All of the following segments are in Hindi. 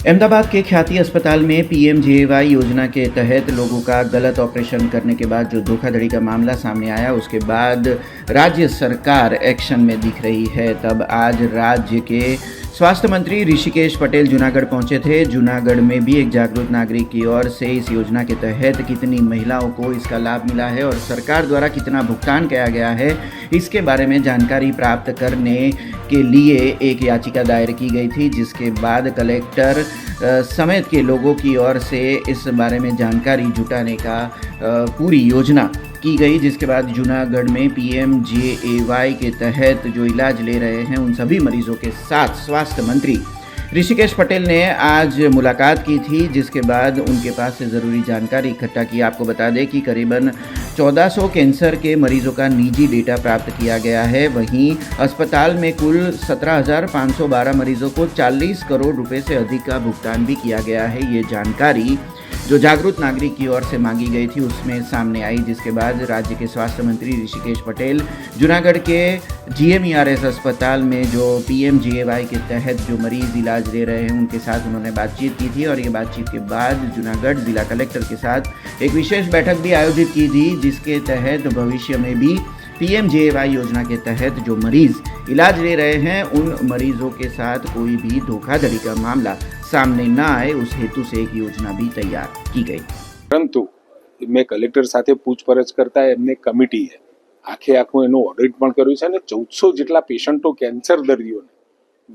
अहमदाबाद के ख्याति अस्पताल में पीएमजेएवाई योजना के तहत लोगों का गलत ऑपरेशन करने के बाद जो धोखाधड़ी का मामला सामने आया, उसके बाद राज्य सरकार एक्शन में दिख रही है। तब आज राज्य के स्वास्थ्य मंत्री ऋषिकेश पटेल जूनागढ़ पहुंचे थे। जूनागढ़ में भी एक जागरूक नागरिक की ओर से इस योजना के तहत कितनी महिलाओं को इसका लाभ मिला है और सरकार द्वारा कितना भुगतान किया गया है, इसके बारे में जानकारी प्राप्त करने के लिए एक याचिका दायर की गई थी, जिसके बाद कलेक्टर समेत के लोगों की ओर से इस बारे में जानकारी जुटाने का पूरी योजना की गई, जिसके बाद जूनागढ़ में पीएमजेएवाई के तहत जो इलाज ले रहे हैं उन सभी मरीजों के साथ स्वास्थ्य मंत्री ऋषिकेश पटेल ने आज मुलाकात की थी, जिसके बाद उनके पास से ज़रूरी जानकारी इकट्ठा की। आपको बता दें कि करीबन 1400 कैंसर के मरीजों का निजी डेटा प्राप्त किया गया है। वहीं अस्पताल में कुल 17,512 मरीजों को 40 करोड़ रुपए से अधिक का भुगतान भी किया गया है। ये जानकारी जो जागरूक नागरिक की ओर से मांगी गई थी उसमें सामने आई, जिसके बाद राज्य के स्वास्थ्य मंत्री ऋषिकेश पटेल जूनागढ़ के जीएमईआरएस अस्पताल में जो पीएमजेएवाई के तहत जो मरीज इलाज ले रहे हैं उनके साथ उन्होंने बातचीत की थी। और ये बातचीत के बाद जूनागढ़ जिला कलेक्टर के साथ एक विशेष बैठक भी आयोजित की थी, जिसके तहत भविष्य में भी पीएमजेएवाई योजना के तहत जो मरीज इलाज ले रहे हैं उन मरीजों के साथ कोई भी धोखाधड़ी का मामला सामने ना आए, उस हेतु से एक योजना भी तैयार की गई। परंतु मैं कलेक्टर સાથે પૂછપરછ કરતા એમને કમિટી આખે આખું એનું ઓડિટ પણ કર્યું છે અને 1400 જેટલા પેશન્ટો કેન્સર દર્દીઓને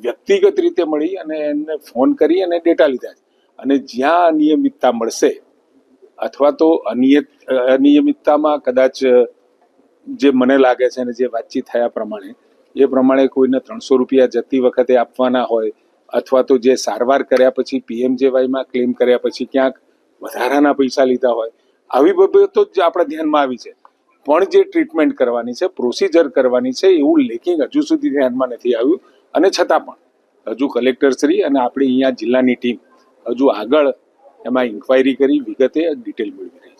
વ્યક્તિગત રીતે મળી અને એમને ફોન કરી અને ડેટા લીધા છે અને જ્યાં અનિયમિતતા મળશે અથવા તો અનિયમિતતામાં કદાચ જે મને લાગે છે અને જે વાતચીત થયા પ્રમાણે એ પ્રમાણે કોઈને 300 રૂપિયા જતી વખતે આપવાના હોય અથવા તો જે સારવાર કર્યા પછી પીએમજેવાયમાં ક્લેમ કર્યા પછી ક્યાંક વધારાના પૈસા લીધા હોય, આવી બાબતો જ આપણા ધ્યાનમાં આવી છે। પણ જે ટ્રીટમેન્ટ કરવાની છે, પ્રોસિજર કરવાની છે, એવું લેકિંગ હજુ સુધી ધ્યાનમાં નથી આવ્યું અને છતાં પણ હજુ કલેક્ટરશ્રી અને આપણી અહીંયા જિલ્લાની ટીમ હજુ આગળ એમાં ઇન્ક્વાયરી કરી વિગતે ડિટેલ મેળવી રહી છે।